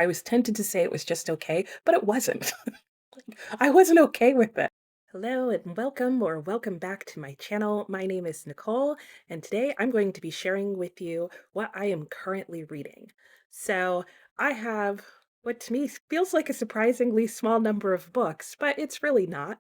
I was tempted to say it was just okay, but it wasn't. I wasn't okay with it. Hello and welcome back to my channel. My name is Nicole, and today I'm going to be sharing with you what I am currently reading. So I have what to me feels like a surprisingly small number of books, but it's really not.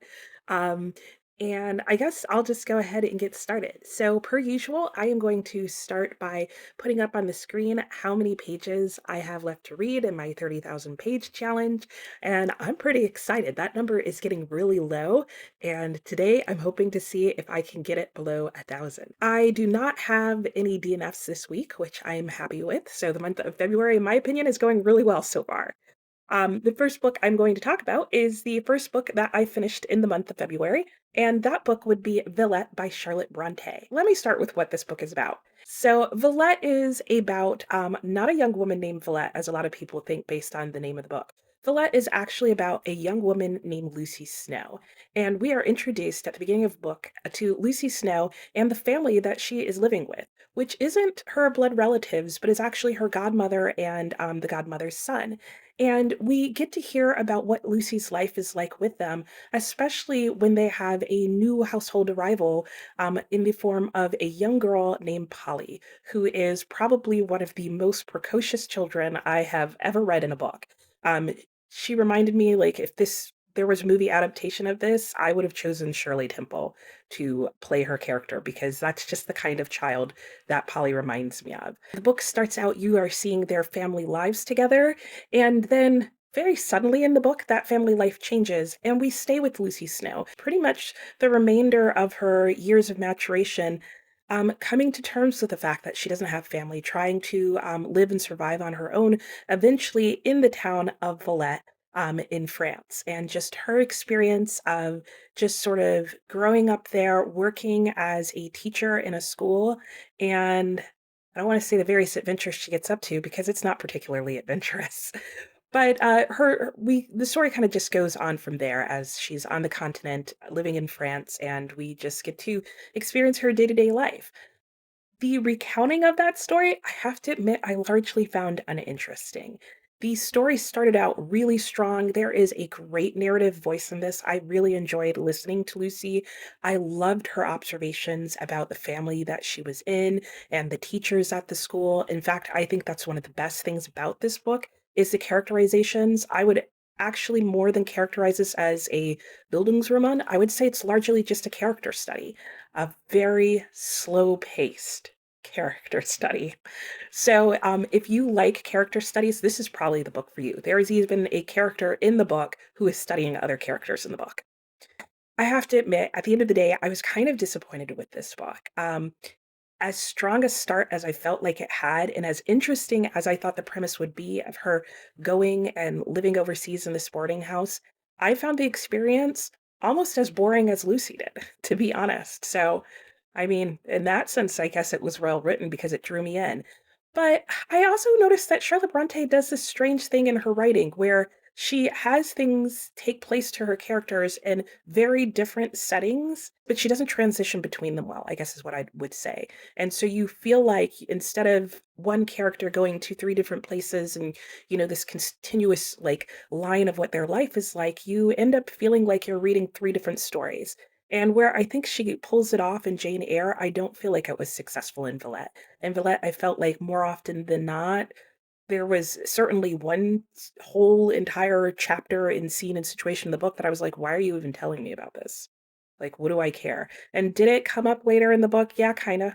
Um, and I guess I'll just go ahead and get started. So per usual, I am going to start by putting up on the screen how many pages I have left to read in my 30,000 page challenge. And I'm pretty excited. That number is getting really low. And today I'm hoping to see if I can get it below 1,000. I do not have any DNFs this week, which I'm happy with. So the month of February, in my opinion, is going really well so far. The first book I'm going to talk about is the first book that I finished in the month of February, and that book would be Villette by Charlotte Bronte. Let me start with what this book is about. So, Villette is about not a young woman named Villette, as a lot of people think based on the name of the book. Villette is actually about a young woman named Lucy Snow, and we are introduced at the beginning of the book to Lucy Snow and the family that she is living with, which isn't her blood relatives, but is actually her godmother and the godmother's son. And we get to hear about what Lucy's life is like with them, especially when they have a new household arrival in the form of a young girl named Polly, who is probably one of the most precocious children I have ever read in a book. Um, she reminded me, like, if there was a movie adaptation of this, I would have chosen Shirley Temple to play her character because that's just the kind of child that Polly reminds me of. The book starts out, you are seeing their family lives together, and then very suddenly in the book, that family life changes, and we stay with Lucy Snow. Pretty much the remainder of her years of maturation, coming to terms with the fact that she doesn't have family, trying to live and survive on her own, eventually in the town of Villette. In France, and just her experience of just sort of growing up there, working as a teacher in a school, and I don't want to say the various adventures she gets up to because it's not particularly adventurous. But the story kind of just goes on from there as she's on the continent living in France, and we just get to experience her day-to-day life. The recounting of that story, I have to admit, I largely found uninteresting. The story started out really strong. There is a great narrative voice in this. I really enjoyed listening to Lucy. I loved her observations about the family that she was in and the teachers at the school. In fact, I think that's one of the best things about this book is the characterizations. I would actually more than characterize this as a Bildungsroman. I would say it's largely just a character study, a very slow-paced character study. So, if you like character studies, this is probably the book for you. There is even a character in the book who is studying other characters in the book. I have to admit, at the end of the day, I was kind of disappointed with this book. As strong a start as I felt like it had, and as interesting as I thought the premise would be of her going and living overseas in this boarding house, I found the experience almost as boring as Lucy did, to be honest. So, I mean, in that sense, I guess it was well written because it drew me in. But I also noticed that Charlotte Bronte does this strange thing in her writing where she has things take place to her characters in very different settings, but she doesn't transition between them well, I guess is what I would say. And so you feel like instead of one character going to three different places and, this continuous like line of what their life is like, you end up feeling like you're reading three different stories. And where I think she pulls it off in Jane Eyre, I don't feel like it was successful in Villette. In Villette, I felt like more often than not, there was certainly one whole entire chapter and scene and situation in the book that I was like, why are you even telling me about this? Like, what do I care? And did it come up later in the book? Yeah, kind of.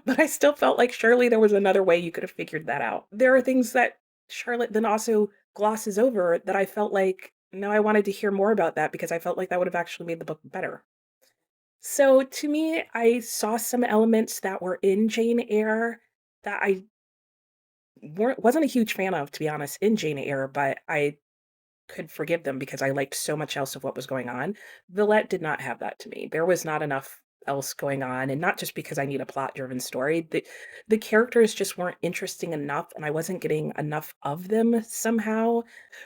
But I still felt like surely there was another way you could have figured that out. There are things that Charlotte then also glosses over that I felt like, no, I wanted to hear more about that because I felt like that would have actually made the book better. So to me, I saw some elements that were in Jane Eyre that I wasn't a huge fan of, to be honest, in Jane Eyre, but I could forgive them because I liked so much else of what was going on. Villette did not have that to me. There was not enough else going on, and not just because I need a plot-driven story. The characters just weren't interesting enough, and I wasn't getting enough of them somehow.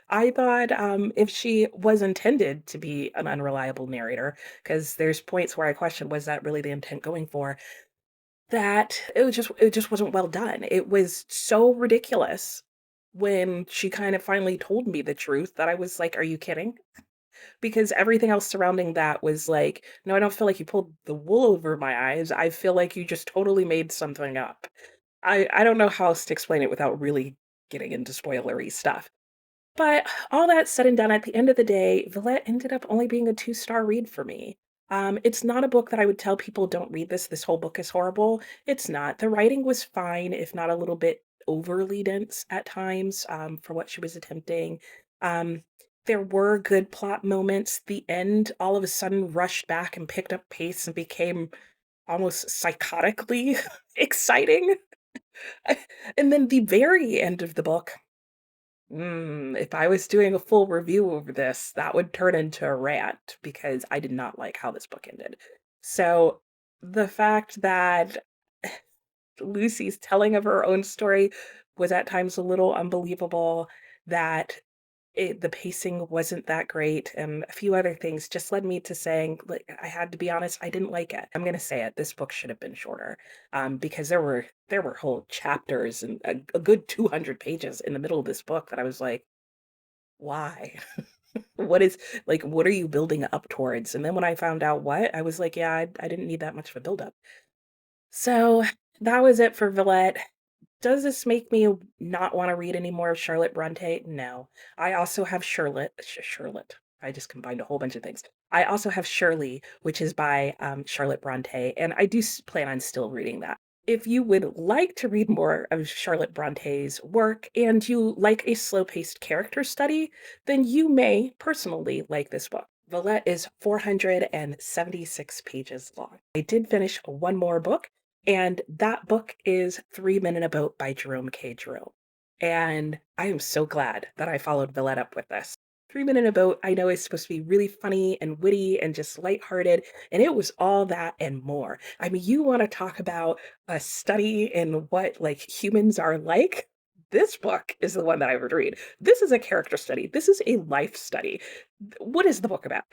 I thought if she was intended to be an unreliable narrator, because there's points where I question, was that really the intent going for? That it just wasn't well done. It was so ridiculous when she kind of finally told me the truth that I was like, "Are you kidding?" Because everything else surrounding that was like, "No, I don't feel like you pulled the wool over my eyes. I feel like you just totally made something up." I don't know how else to explain it without really getting into spoilery stuff. But all that said and done, at the end of the day, Villette ended up only being a two-star read for me. It's not a book that I would tell people don't read this. This whole book is horrible. It's not. The writing was fine, if not a little bit overly dense at times, for what she was attempting. Um, there were good plot moments. The end all of a sudden rushed back and picked up pace and became almost psychotically exciting. And then the very end of the book, if I was doing a full review over this, that would turn into a rant because I did not like how this book ended. So the fact that Lucy's telling of her own story was at times a little unbelievable, that the pacing wasn't that great, and a few other things just led me to saying, like, I had to be honest, I didn't like it. I'm gonna say it. This book should have been shorter, because there were whole chapters and a good 200 pages in the middle of this book that I was like, why? What is like, what are you building up towards? And then when I found out what, I was like, yeah, I didn't need that much of a buildup. So that was it for Villette. Does this make me not wanna read any more of Charlotte Bronte? No. I also have Charlotte. I just combined a whole bunch of things. I also have Shirley, which is by, Charlotte Bronte, and I do plan on still reading that. If you would like to read more of Charlotte Bronte's work and you like a slow-paced character study, then you may personally like this book. Villette is 476 pages long. I did finish one more book, and that book is 3 Men in a Boat by Jerome K. Jerome. And I am so glad that I followed Villette up with this. 3 Men in a Boat, I know is supposed to be really funny and witty and just lighthearted, and it was all that and more. I mean, you want to talk about a study in what like humans are like? This book is the one that I would read. This is a character study. This is a life study. What is the book about?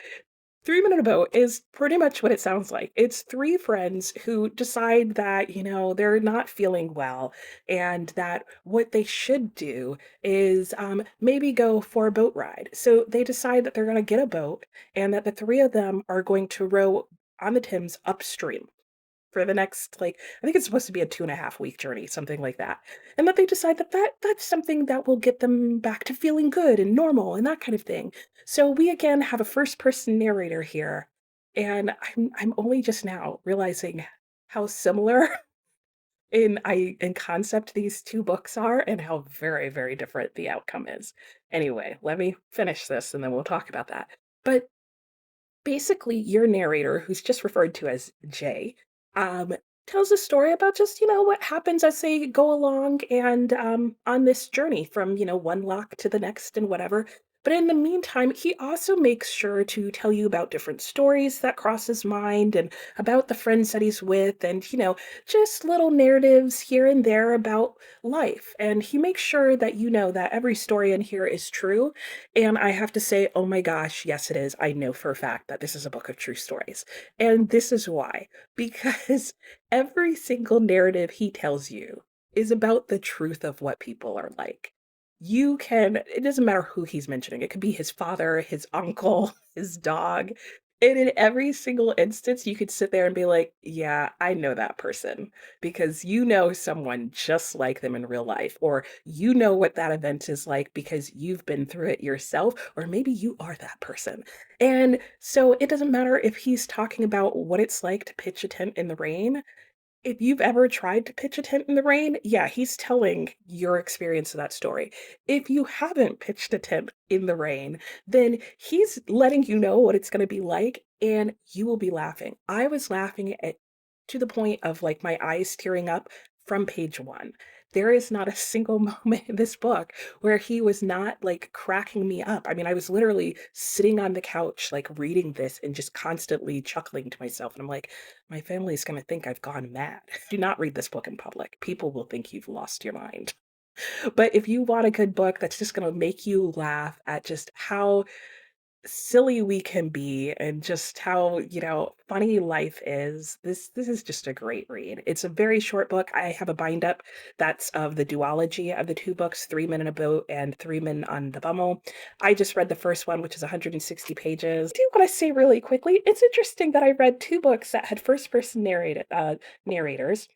3 Men in a Boat is pretty much what it sounds like. It's 3 friends who decide that, they're not feeling well and that what they should do is maybe go for a boat ride. So they decide that they're going to get a boat and that the 3 of them are going to row on the Thames upstream for the next, like, I think it's supposed to be a 2.5-week journey, something like that. And that they decide that that's something that will get them back to feeling good and normal and that kind of thing. So we again have a first person narrator here, and I'm only just now realizing how similar in concept these 2 books are and how very, very different the outcome is. Anyway, let me finish this and then we'll talk about that. But basically, your narrator, who's just referred to as Jay, um, tells a story about just, what happens as they go along and on this journey from, one lock to the next and whatever. But in the meantime, he also makes sure to tell you about different stories that cross his mind and about the friends that he's with and, just little narratives here and there about life. And he makes sure that you know that every story in here is true, and I have to say, oh my gosh, yes, it is. I know for a fact that this is a book of true stories. And this is why. Because every single narrative he tells you is about the truth of what people are like. It doesn't matter who he's mentioning. It could be his father, his uncle, his dog. And in every single instance, you could sit there and be like, yeah, I know that person because you know someone just like them in real life, or you know what that event is like because you've been through it yourself, or maybe you are that person. And so it doesn't matter if he's talking about what it's like to pitch a tent in the rain. If you've ever tried to pitch a tent in the rain, yeah, he's telling your experience of that story. If you haven't pitched a tent in the rain, then he's letting you know what it's going to be like, and you will be laughing. I was laughing at to the point of like my eyes tearing up from page one. There is not a single moment in this book where he was not like cracking me up. I mean, I was literally sitting on the couch, like reading this and just constantly chuckling to myself. And I'm like, my family's gonna think I've gone mad. Do not read this book in public. People will think you've lost your mind. But if you want a good book that's just gonna make you laugh at just how silly we can be and just how, funny life is. This is just a great read. It's a very short book. I have a bind up that's of the duology of the two books, Three Men in a Boat and Three Men on the Bummel. I just read the first one, which is 160 pages. I do want to say really quickly, it's interesting that I read two books that had first person narrators,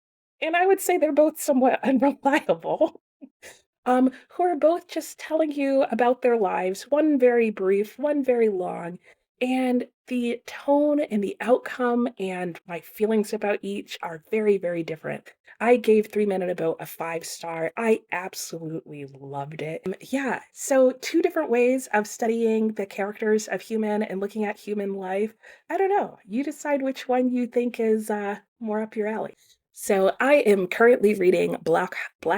and I would say they're both somewhat unreliable. Who are both just telling you about their lives, one very brief, one very long, and the tone and the outcome and my feelings about each are very, very different. I gave Three Men in a Boat a 5 star. I absolutely loved it. Yeah, so two different ways of studying the characters of human and looking at human life. I don't know. You decide which one you think is more up your alley. So I am currently reading Black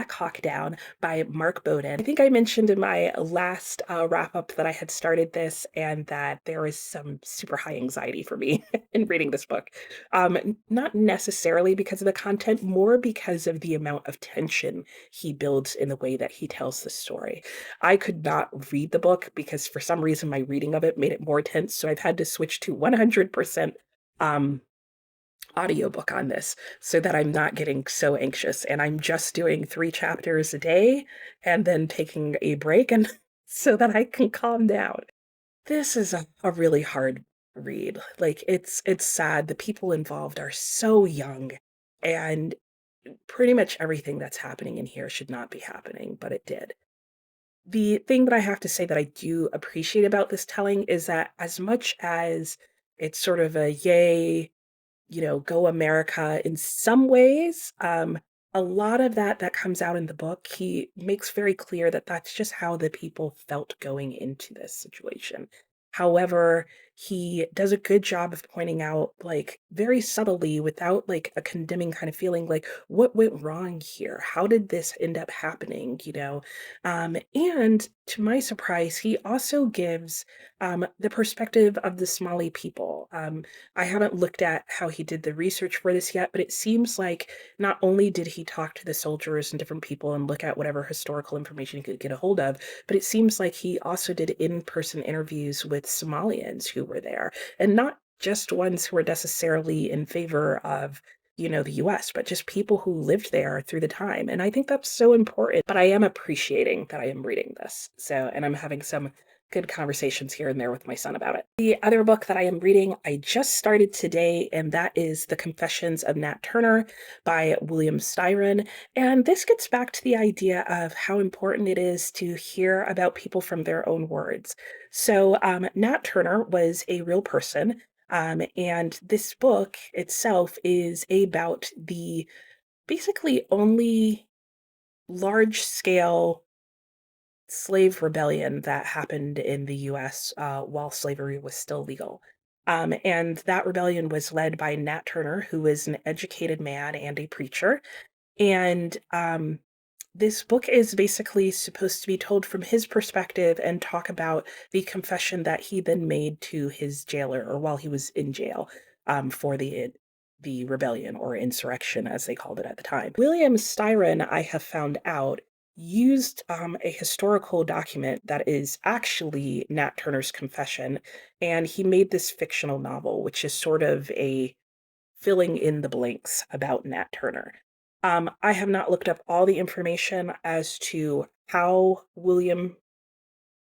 Hawk Down by Mark Bowden. I think I mentioned in my last wrap up that I had started this and that there was some super high anxiety for me in reading this book. Not necessarily because of the content, more because of the amount of tension he builds in the way that he tells the story. I could not read the book because for some reason my reading of it made it more tense. So I've had to switch to 100% um, audiobook on this so that I'm not getting so anxious. And I'm just doing 3 chapters a day and then taking a break and so that I can calm down. This is a really hard read. Like it's sad. The people involved are so young and pretty much everything that's happening in here should not be happening, but it did. The thing that I have to say that I do appreciate about this telling is that as much as it's sort of a yay, go America in some ways. A lot of that comes out in the book, he makes very clear that that's just how the people felt going into this situation. However, he does a good job of pointing out, like, very subtly, without like a condemning kind of feeling, like, what went wrong here? How did this end up happening? And to my surprise, he also gives the perspective of the Somali people. I haven't looked at how he did the research for this yet, but it seems like not only did he talk to the soldiers and different people and look at whatever historical information he could get a hold of, but it seems like he also did in-person interviews with Somalians who were there, and not just ones who were necessarily in favor of the US, but just people who lived there through the time. And I think that's so important. But I am appreciating that I am reading this. So, and I'm having some good conversations here and there with my son about it. The other book that I am reading, I just started today, and that is The Confessions of Nat Turner by William Styron. And this gets back to the idea of how important it is to hear about people from their own words. So, Nat Turner was a real person. And this book itself is about the basically only large scale slave rebellion that happened in the US while slavery was still legal. And that rebellion was led by Nat Turner, who is an educated man and a preacher. And this book is basically supposed to be told from his perspective and talk about the confession that he then made to his jailer, or while he was in jail, for the rebellion or insurrection, as they called it at the time. William Styron, I have found out, used a historical document that is actually Nat Turner's confession, and he made this fictional novel, which is sort of a filling in the blanks about Nat Turner. I have not looked up all the information as to how William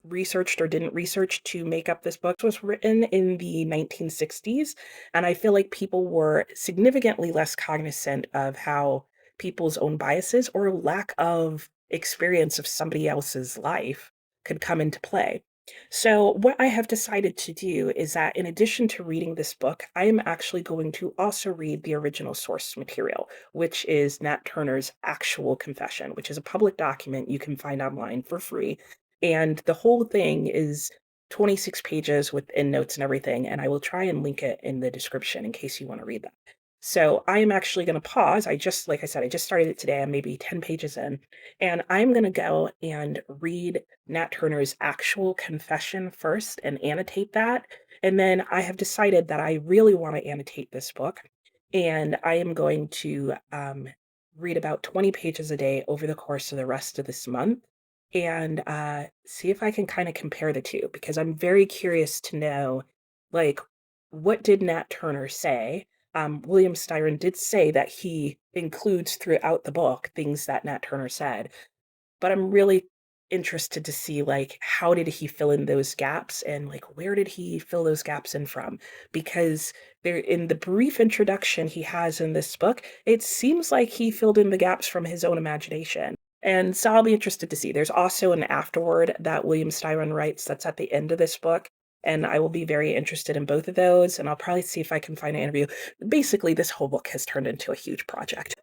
researched or didn't research to make up this book. It was written in the 1960s, and I feel like people were significantly less cognizant of how people's own biases or lack of experience of somebody else's life could come into play. So, what I have decided to do is that in addition to reading this book, I am actually going to also read the original source material, which is Nat Turner's actual confession, which is a public document you can find online for free. And the whole thing is 26 pages with endnotes and everything, and I will try and link it in the description in case you want to read that. So I am actually going to pause. Like I said, I just started it today. I'm maybe 10 pages in, and I'm going to go and read Nat Turner's actual confession first and annotate that. And then I have decided that I really want to annotate this book, and I am going to read about 20 pages a day over the course of the rest of this month. and see if I can kind of compare the two, because I'm very curious to know, like, what did Nat Turner say? William Styron did say that he includes throughout the book things that Nat Turner said, but I'm really interested to see, like, how did he fill in those gaps, and like where did he fill those gaps in from? Because there, in the brief introduction he has in this book, it seems like he filled in the gaps from his own imagination. And so I'll be interested to see. There's also an afterword that William Styron writes that's at the end of this book, and I will be very interested in both of those, and I'll probably see if I can find an interview. Basically, this whole book has turned into a huge project.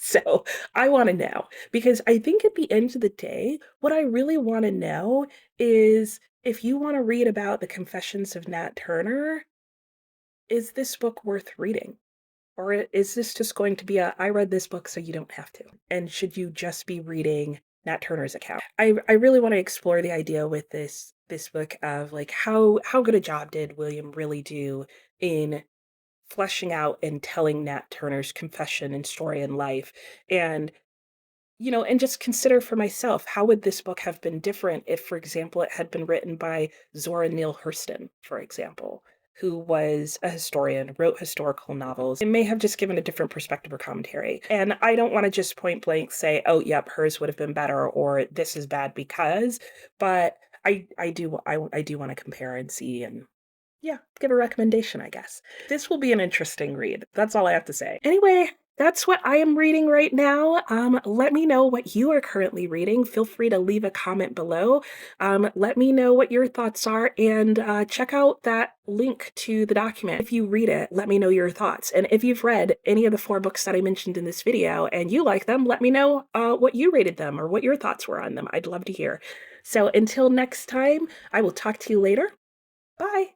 So I want to know, because I think at the end of the day, what I really want to know is, if you want to read about the Confessions of Nat Turner, is this book worth reading? Or is this just going to be a, I read this book so you don't have to? And should you just be reading Nat Turner's account? I really want to explore the idea with this book of, like, how good a job did William really do in fleshing out and telling Nat Turner's confession and story and life. And, and just consider for myself, how would this book have been different if, for example, it had been written by Zora Neale Hurston, for example, who was a historian, wrote historical novels. It may have just given a different perspective or commentary. And I don't want to just point blank say, oh, yep, hers would have been better, or this is bad because, but I do want to compare and see, and yeah, give a recommendation, I guess. This will be an interesting read. That's all I have to say. Anyway, that's what I am reading right now. Let me know what you are currently reading. Feel free to leave a comment below. Let me know what your thoughts are, and check out that link to the document. If you read it, let me know your thoughts. And if you've read any of the 4 books that I mentioned in this video and you like them, let me know what you rated them or what your thoughts were on them. I'd love to hear. So until next time, I will talk to you later. Bye.